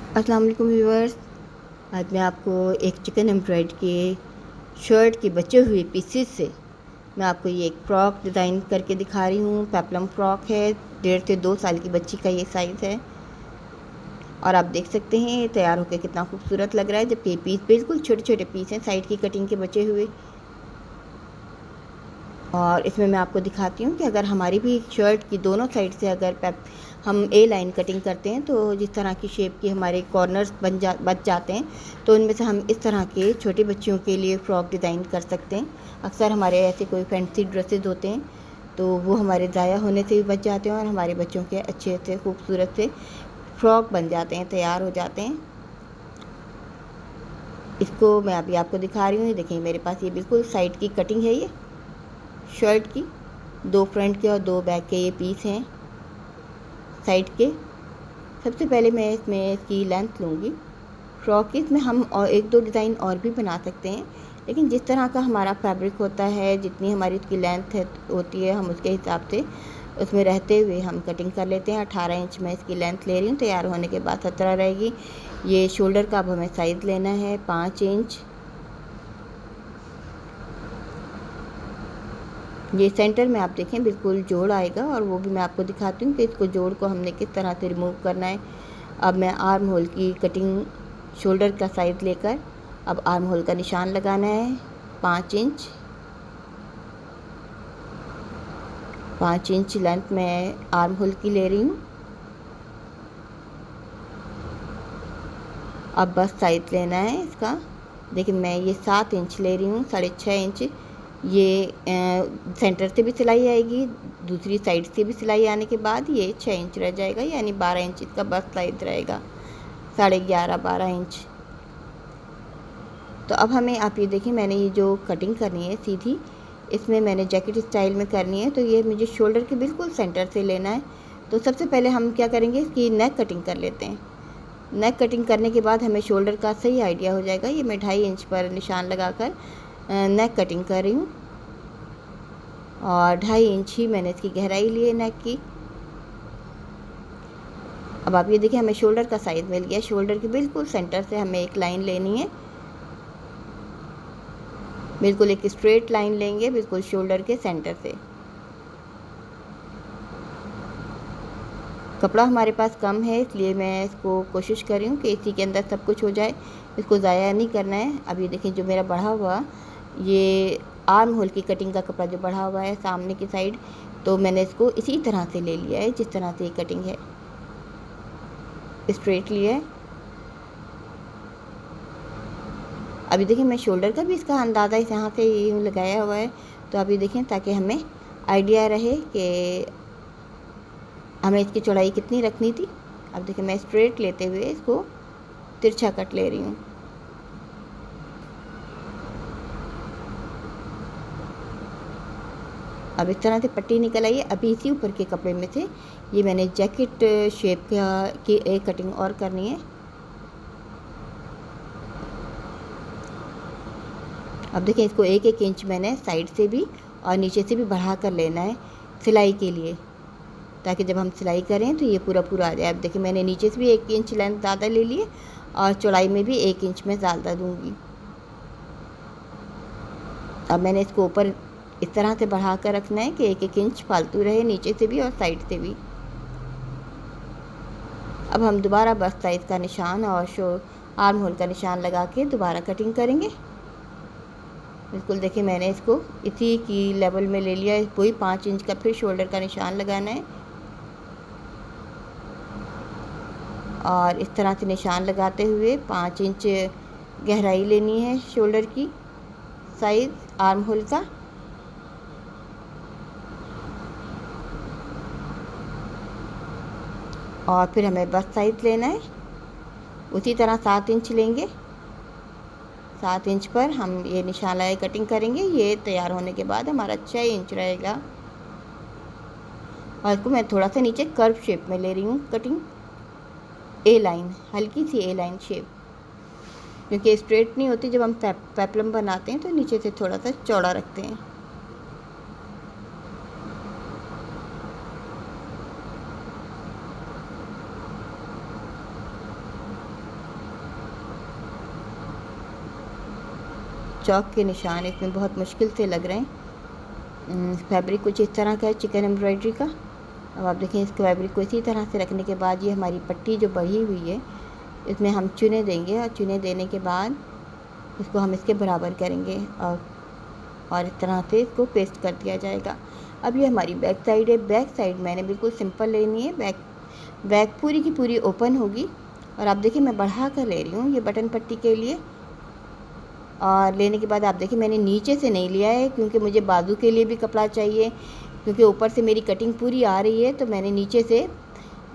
अस्सलाम वालेकुम व्यूअर्स। आज मैं आपको एक चिकन एम्ब्रॉयड के शर्ट के बचे हुए पीसेस से मैं आपको ये एक फ्रॉक डिज़ाइन करके दिखा रही हूँ। पेप्लम फ्रॉक है, 1.5 से 2 साल की बच्ची का ये साइज़ है और आप देख सकते हैं तैयार होकर कितना खूबसूरत लग रहा है। जबकि पीस बिल्कुल छोटे छोटे पीस हैं, साइड की कटिंग के बचे हुए। और इसमें मैं आपको दिखाती हूँ कि अगर हमारी भी शर्ट की दोनों साइड से अगर हम ए लाइन कटिंग करते हैं तो जिस तरह की शेप की हमारे कॉर्नर्स बच जाते हैं, तो उनमें से हम इस तरह के छोटे बच्चियों के लिए फ़्रॉक डिज़ाइन कर सकते हैं। अक्सर हमारे ऐसे कोई फैंसी ड्रेसेस होते हैं तो वो हमारे ज़ाया होने से भी बच जाते हैं और हमारे बच्चों के अच्छे से खूबसूरत से फ़्रॉक बन जाते हैं, तैयार हो जाते हैं। इसको मैं अभी आपको दिखा रही हूँ। देखिए मेरे पास ये बिल्कुल साइड की कटिंग है। ये शर्ट की 2 फ्रंट के और 2 बैक के ये पीस हैं साइड के। सबसे पहले मैं इसमें इसकी लेंथ लूँगी फ्रॉक की। इसमें हम और 1-2 डिज़ाइन और भी बना सकते हैं, लेकिन जिस तरह का हमारा फैब्रिक होता है, जितनी हमारी इसकी लेंथ होती है, हम उसके हिसाब से उसमें रहते हुए हम कटिंग कर लेते हैं। 18 इंच मैं इसकी लेंथ ले रही हूँ। तैयार होने के बाद 17 रहेगी। ये शोल्डर का अब हमें साइज़ लेना है 5 इंच। ये सेंटर में आप देखें बिल्कुल जोड़ आएगा और वो भी मैं आपको दिखाती हूँ कि इसको जोड़ को हमने किस तरह से रिमूव करना है। अब मैं आर्म होल की कटिंग शोल्डर का साइज़ लेकर अब आर्म होल का निशान लगाना है 5 इंच। 5 इंच लेंथ मैं आर्म होल की ले रही हूँ। अब बस साइज़ लेना है इसका। देखिए मैं ये 7 इंच ले रही हूँ, 6.5 इंच। ये सेंटर से भी सिलाई आएगी, दूसरी साइड से भी सिलाई आने के बाद ये 6 इंच रह जाएगा, यानी 12 इंच इसका बस साइज़ रहेगा, 11.5-12 इंच। तो अब हमें आप ये देखिए मैंने ये जो कटिंग करनी है सीधी, इसमें मैंने जैकेट स्टाइल में करनी है, तो ये मुझे शोल्डर के बिल्कुल सेंटर से लेना है। तो सबसे पहले हम क्या करेंगे, इसकी नेक कटिंग कर लेते हैं। नेक कटिंग करने के बाद हमें शोल्डर का सही आइडिया हो जाएगा। ये मैं 2.5 इंच पर निशान लगाकर नेक कटिंग कर रही हूँ और 2.5 इंच ही मैंने इसकी गहराई ली है नेक की। अब आप ये देखिए हमें शोल्डर का साइज़ मिल गया। शोल्डर के बिल्कुल सेंटर से हमें एक लाइन लेनी है, बिल्कुल एक स्ट्रेट लाइन लेंगे बिल्कुल शोल्डर के सेंटर से। कपड़ा हमारे पास कम है, इसलिए मैं इसको कोशिश कर रही हूँ कि इसी के अंदर सब कुछ हो जाए, इसको ज़ाया नहीं करना है। अब ये देखिए जो मेरा बढ़ा हुआ ये आर्म होल की कटिंग का कपड़ा जो बढ़ा हुआ है सामने की साइड, तो मैंने इसको इसी तरह से ले लिया है जिस तरह से ये कटिंग है, स्ट्रेट लिया है। अभी देखिए मैं शोल्डर का भी इसका अंदाज़ा इस यहाँ से यूँ लगाया हुआ है, तो अभी देखें ताकि हमें आइडिया रहे कि हमें इसकी चौड़ाई कितनी रखनी थी। अब देखिए मैं स्ट्रेट लेते हुए इसको तिरछा कट ले रही हूँ। अब इस तरह से पट्टी निकल आई है। अभी इसी ऊपर के कपड़े में से ये मैंने जैकेट शेप की एक कटिंग और करनी है। अब देखिए इसको 1-1 इंच मैंने साइड से भी और नीचे से भी बढ़ा कर लेना है सिलाई के लिए, ताकि जब हम सिलाई करें तो ये पूरा पूरा आ जाए। अब देखिए मैंने नीचे से भी 1 इंच लेंथ ज़्यादा ले ली है और चौड़ाई में भी 1 इंच में ज़्यादा दूँगी। अब मैंने इसको ऊपर इस तरह से बढ़ा कर रखना है कि 1-1 इंच फालतू रहे नीचे से भी और साइड से भी। अब हम दोबारा बस्ट साइज़ का निशान और आर्म होल का निशान लगा के दोबारा कटिंग करेंगे। बिल्कुल देखिए मैंने इसको इसी की लेवल में ले लिया है। वही 5 इंच का फिर शोल्डर का निशान लगाना है और इस तरह से निशान लगाते हुए 5 इंच गहराई लेनी है शोल्डर की साइज़ आर्म होल का। और फिर हमें बस्ट साइज़ लेना है, उसी तरह 7 इंच लेंगे। 7 इंच पर हम ये निशान लगाए कटिंग करेंगे। ये तैयार होने के बाद हमारा 6 इंच रहेगा और इसको मैं थोड़ा सा नीचे कर्व शेप में ले रही हूँ कटिंग, ए लाइन, हल्की सी ए लाइन शेप, क्योंकि स्ट्रेट नहीं होती। जब हम पेप्लम बनाते हैं तो नीचे से थोड़ा सा चौड़ा रखते हैं। चौक के निशान इसमें बहुत मुश्किल से लग रहे हैं। फैब्रिक कुछ इस तरह का है चिकन एम्ब्रॉयडरी का। अब आप देखें इस फैब्रिक को इसी तरह से रखने के बाद ये हमारी पट्टी जो बढ़ी हुई है इसमें हम चुने देंगे, और चुने देने के बाद इसको हम इसके बराबर करेंगे और इस तरह से इसको पेस्ट कर दिया जाएगा। अब ये हमारी बैक साइड है। बैक साइड मैंने बिल्कुल सिंपल लेनी है। बैक पूरी की पूरी ओपन होगी, और आप देखिए मैं बढ़ा कर ले रही हूँ ये बटन पट्टी के लिए। और लेने के बाद आप देखिए मैंने नीचे से नहीं लिया है, क्योंकि मुझे बाजू के लिए भी कपड़ा चाहिए, क्योंकि ऊपर से मेरी कटिंग पूरी आ रही है। तो मैंने नीचे से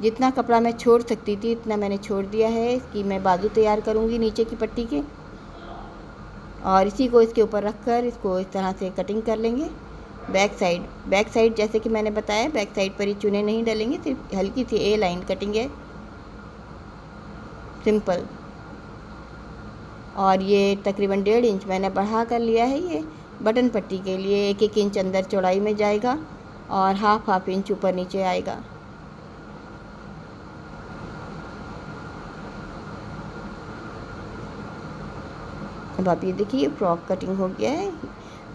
जितना कपड़ा मैं छोड़ सकती थी इतना मैंने छोड़ दिया है। इसकी मैं बाजू तैयार करूँगी नीचे की पट्टी के, और इसी को इसके ऊपर रख कर इसको इस तरह से कटिंग कर लेंगे। बैक साइड जैसे कि मैंने बताया, बैक साइड पर ही चुने नहीं डालेंगे, सिर्फ हल्की सी ए लाइन कटिंग है, सिंपल। और ये तकरीबन 1.5 इंच मैंने बढ़ा कर लिया है। ये बटन पट्टी के लिए 1-1 इंच अंदर चौड़ाई में जाएगा और हाफ इंच ऊपर नीचे आएगा। अब आप ये देखिए फ्रॉक कटिंग हो गया है।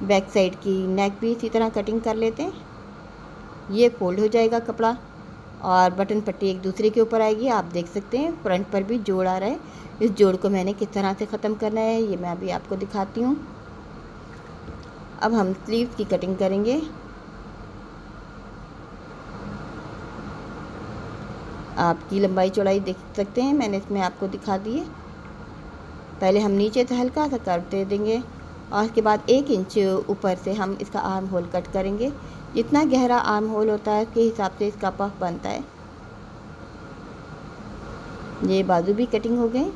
बैक साइड की नेक भी इसी तरह कटिंग कर लेते हैं। ये फोल्ड हो जाएगा कपड़ा और बटन पट्टी एक दूसरे के ऊपर आएगी। आप देख सकते हैं फ्रंट पर भी जोड़ आ रहा है। इस जोड़ को मैंने किस तरह से ख़त्म करना है ये मैं अभी आपको दिखाती हूँ। अब हम स्लीव्स की कटिंग करेंगे। आपकी लंबाई चौड़ाई देख सकते हैं, मैंने इसमें आपको दिखा दी है। पहले हम नीचे से हल्का सा कर्व दे देंगे, और उसके बाद 1 इंच ऊपर से हम इसका आर्म होल कट करेंगे। जितना गहरा आर्म होल होता है उसके हिसाब से इसका पफ बनता है। ये बाजू भी कटिंग हो गए।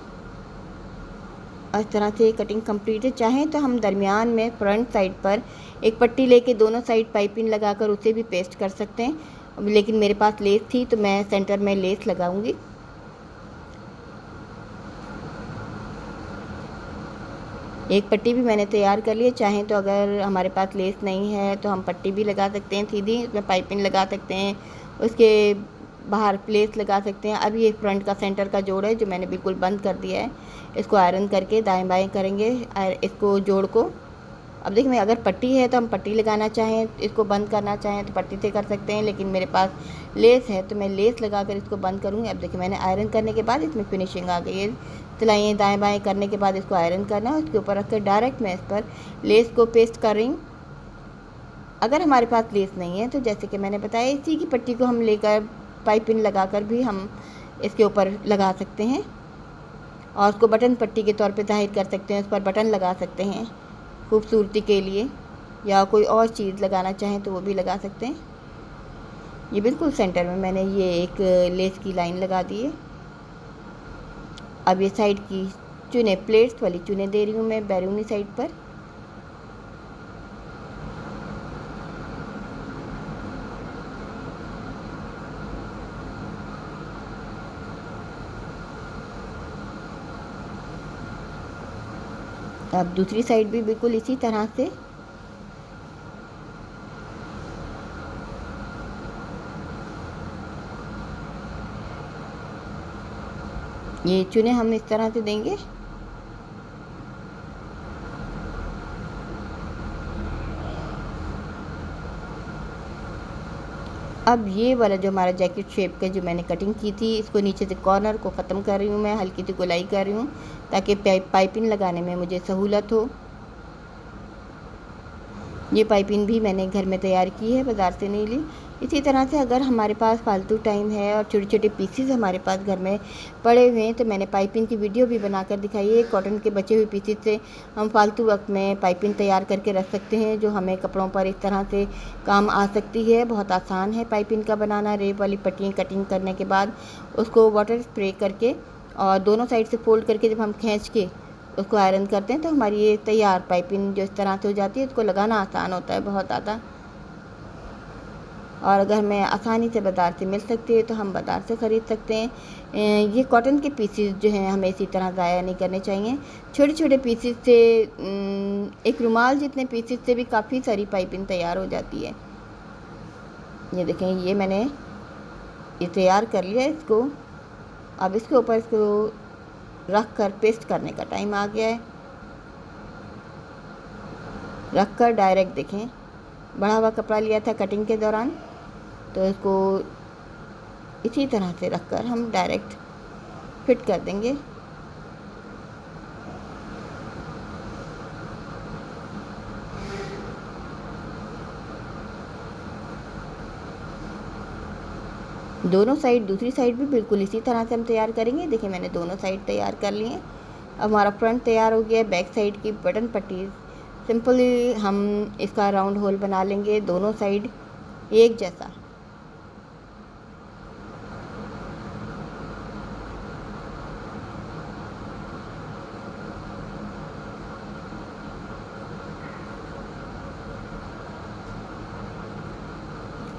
इस तरह से कटिंग कंप्लीट है। चाहें तो हम दरमियान में फ्रंट साइड पर एक पट्टी लेके दोनों साइड पाइपिंग लगाकर उसे भी पेस्ट कर सकते हैं, लेकिन मेरे पास लेस थी तो मैं सेंटर में लेस लगाऊंगी। एक पट्टी भी मैंने तैयार कर ली है। चाहें तो अगर हमारे पास लेस नहीं है तो हम पट्टी भी लगा सकते हैं सीधी, उसमें पाइपिंग लगा सकते हैं, उसके बाहर प्लेस लगा सकते हैं। अब ये फ्रंट का सेंटर का जोड़ है जो मैंने बिल्कुल बंद कर दिया है। इसको आयरन करके दाएं बाएं करेंगे इसको जोड़ को। अब देखिए अगर पट्टी है तो हम पट्टी लगाना चाहें, इसको बंद करना चाहें तो पट्टी से कर सकते हैं, लेकिन मेरे पास लेस है तो मैं लेस लगाकर इसको बंद करूँगी। अब देखिए मैंने आयरन करने के बाद इसमें फिनिशिंग आ गई है। सिलाइयाँ दाएं बाएं करने के बाद इसको आयरन करना है। उसके ऊपर रखकर डायरेक्ट मैं इस पर लेस को पेस्ट कर रही हूँ। अगर हमारे पास लेस नहीं है तो जैसे कि मैंने बताया इसी की पट्टी को हम लेकर पाइपिंग लगाकर भी हम इसके ऊपर लगा सकते हैं, और उसको बटन पट्टी के तौर पे ज़ाहिर कर सकते हैं। उस पर बटन लगा सकते हैं खूबसूरती के लिए, या कोई और चीज़ लगाना चाहें तो वो भी लगा सकते हैं। ये बिल्कुल सेंटर में मैंने ये एक लेस की लाइन लगा दी है। अब ये साइड की चुने प्लेट्स वाली चुने दे रही हूँ मैं बैरूनी साइड पर। अब दूसरी साइड भी बिल्कुल इसी तरह से ये चुने हम इस तरह से देंगे। अब ये वाला जो हमारा जैकेट शेप का जो मैंने कटिंग की थी, इसको नीचे से कॉर्नर को ख़त्म कर रही हूँ मैं, हल्की सी गोलाई कर रही हूँ ताकि पाइपिंग लगाने में मुझे सहूलत हो। ये पाइपिंग भी मैंने घर में तैयार की है, बाज़ार से नहीं ली। इसी तरह से अगर हमारे पास फालतू टाइम है और छोटे छोटे पीसीज हमारे पास घर में पड़े हुए हैं तो मैंने पाइपिंग की वीडियो भी बनाकर दिखाई है। कॉटन के बचे हुए पीसीज से हम फालतू वक्त में पाइपिंग तैयार करके रख सकते हैं, जो हमें कपड़ों पर इस तरह से काम आ सकती है। बहुत आसान है पाइपिंग का बनाना। रेप वाली पट्टियाँ कटिंग करने के बाद उसको वाटर स्प्रे करके और दोनों साइड से फोल्ड करके जब हम खींच के उसको आयरन करते हैं तो हमारी ये तैयार पाइपिंग जो इस तरह से हो जाती है। इसको लगाना आसान होता है बहुत ज़्यादा, और अगर हमें आसानी से बाज़ार से मिल सकती है तो हम बाज़ार से ख़रीद सकते हैं। ये कॉटन के पीसेस जो हैं हमें इसी तरह ज़ाया नहीं करने चाहिए। छोटे छोटे पीसेस से एक रुमाल जितने पीसेस से भी काफ़ी सारी पाइपिंग तैयार हो जाती है। ये देखें ये मैंने ये तैयार कर लिया इसको। अब इसके ऊपर इसको रख कर पेस्ट करने का टाइम आ गया है। रख कर डायरेक्ट देखें, बढ़ा हुआ कपड़ा लिया था कटिंग के दौरान, तो इसको इसी तरह से रख कर हम डायरेक्ट फिट कर देंगे। दोनों साइड, दूसरी साइड भी बिल्कुल इसी तरह से हम तैयार करेंगे। देखिए मैंने दोनों साइड तैयार कर लिए। अब हमारा फ्रंट तैयार हो गया। बैक साइड की बटन पट्टी सिंपली हम इसका राउंड होल बना लेंगे, दोनों साइड एक जैसा।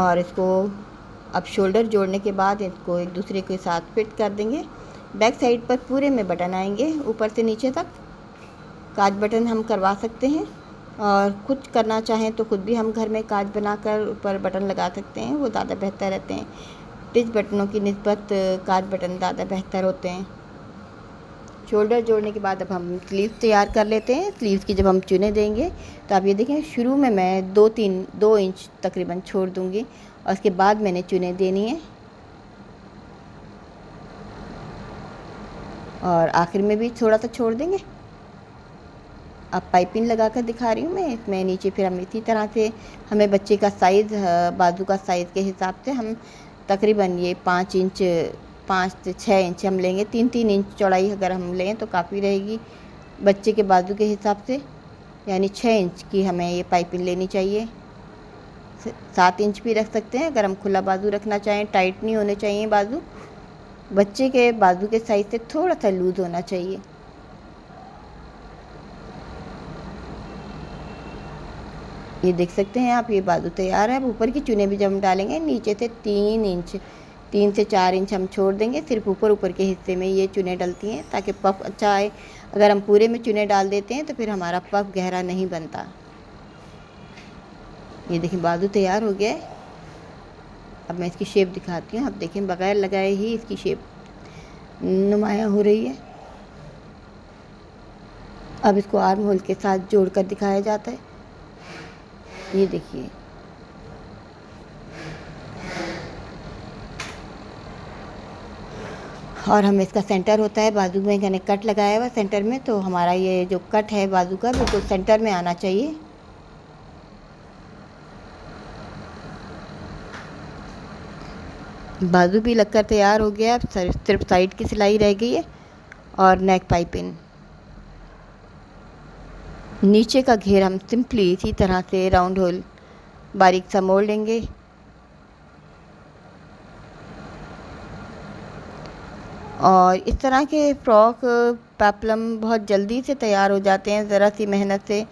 और इसको अब शोल्डर जोड़ने के बाद इसको एक दूसरे के साथ फिट कर देंगे। बैक साइड पर पूरे में बटन आएंगे ऊपर से नीचे तक। काज बटन हम करवा सकते हैं, और खुद करना चाहें तो खुद भी हम घर में काज बनाकर ऊपर बटन लगा सकते हैं, वो ज़्यादा बेहतर रहते हैं। टिच बटनों की निस्बत काज बटन ज़्यादा बेहतर होते हैं। शोल्डर जोड़ने के बाद अब हम स्लीव्स तैयार कर लेते हैं। स्लीव्स की जब हम चुने देंगे तो आप ये देखें, शुरू में मैं 2 इंच तकरीबन छोड़ दूँगी, और उसके बाद मैंने चुने देनी है, और आखिर में भी थोड़ा सा छोड़ देंगे। अब पाइपिंग लगा कर दिखा रही हूँ मैं इसमें नीचे। फिर हम इसी तरह से, हमें बच्चे का साइज़, बाजू का साइज़ के हिसाब से हम तकरीबन ये 5 से 6 इंच हम लेंगे। 3 इंच चौड़ाई अगर हम लें तो काफ़ी रहेगी बच्चे के बाजू के हिसाब से, यानी 6 इंच की हमें ये पाइपिंग लेनी चाहिए। 7 इंच भी रख सकते हैं अगर हम खुला बाजू रखना चाहें। टाइट नहीं होने चाहिए बाजू, बच्चे के बाजू के साइज़ से थोड़ा सा लूज़ होना चाहिए। ये देख सकते हैं आप, ये बाजू तैयार है। अब ऊपर की चुने भी जब हम डालेंगे, नीचे से 3 से 4 इंच हम छोड़ देंगे। सिर्फ ऊपर के हिस्से में ये चुने डलती हैं ताकि पफ अच्छा आए। अगर हम पूरे में चुने डाल देते हैं तो फिर हमारा पफ गहरा नहीं बनता। ये देखिए बाजू तैयार हो गया है। अब मैं इसकी शेप दिखाती हूँ। आप देखें, बगैर लगाए ही इसकी शेप नुमाया हो रही है। अब इसको आर्म होल के साथ जोड़कर दिखाया जाता है। ये देखिए, और हमें इसका सेंटर होता है बाजू में, यानी कट लगाया हुआ सेंटर में, तो हमारा ये जो कट है बाजू का बिल्कुल सेंटर में आना चाहिए। बाजू भी लगकर तैयार हो गया। अब सिर्फ साइड की सिलाई रह गई है और नेक पाइपिंग। नीचे का घेर हम सिंपली इसी तरह से राउंड होल बारीक सा मोड़ लेंगे। और इस तरह के फ्रॉक पेप्लम बहुत जल्दी से तैयार हो जाते हैं ज़रा सी मेहनत से।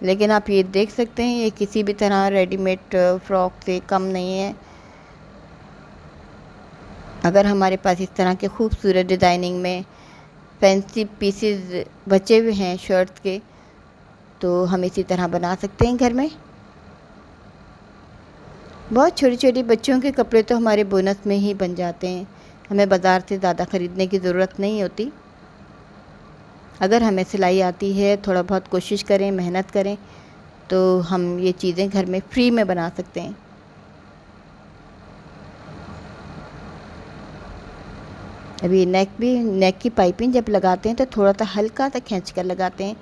लेकिन आप ये देख सकते हैं, ये किसी भी तरह रेडीमेड फ़्रॉक से कम नहीं है। अगर हमारे पास इस तरह के खूबसूरत डिज़ाइनिंग में फैंसी पीसेस बचे हुए हैं शर्ट्स के, तो हम इसी तरह बना सकते हैं घर में। बहुत छोटे छोटे बच्चों के कपड़े तो हमारे बोनस में ही बन जाते हैं, हमें बाज़ार से ज़्यादा ख़रीदने की ज़रूरत नहीं होती। अगर हमें सिलाई आती है, थोड़ा बहुत कोशिश करें, मेहनत करें, तो हम ये चीज़ें घर में फ्री में बना सकते हैं। अभी नेक की पाइपिंग जब लगाते हैं तो थोड़ा सा हल्का सा खींच कर लगाते हैं,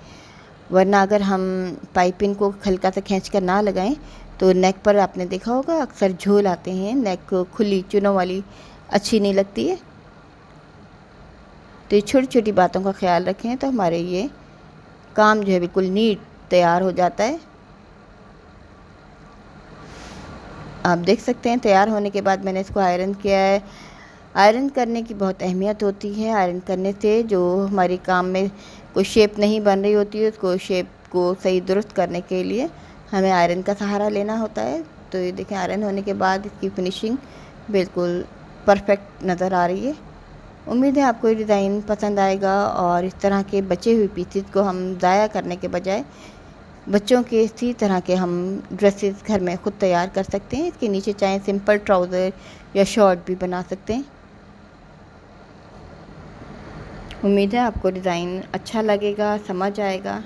वरना अगर हम पाइपिंग को हल्का सा खींच कर ना लगाएं तो नेक पर आपने देखा होगा अक्सर झोल आते हैं। नेक खुली चुनों वाली अच्छी नहीं लगती है। तो ये छोटी छोटी बातों का ख्याल रखें तो हमारे ये काम जो है बिल्कुल नीट तैयार हो जाता है। आप देख सकते हैं तैयार होने के बाद मैंने इसको आयरन किया है। आयरन करने की बहुत अहमियत होती है। आयरन करने से जो हमारी काम में कोई शेप नहीं बन रही होती है, उसको शेप को सही दुरुस्त करने के लिए हमें आयरन का सहारा लेना होता है। तो ये देखें, आयरन होने के बाद इसकी फिनिशिंग बिल्कुल परफेक्ट नज़र आ रही है। उम्मीद है आपको ये डिज़ाइन पसंद आएगा, और इस तरह के बचे हुए पीसेस को हम ज़ाया करने के बजाय बच्चों के इसी तरह के हम ड्रेसेस घर में ख़ुद तैयार कर सकते हैं। इसके नीचे चाहे सिंपल ट्राउज़र या शॉर्ट भी बना सकते हैं। उम्मीद है आपको डिज़ाइन अच्छा लगेगा, समझ आएगा।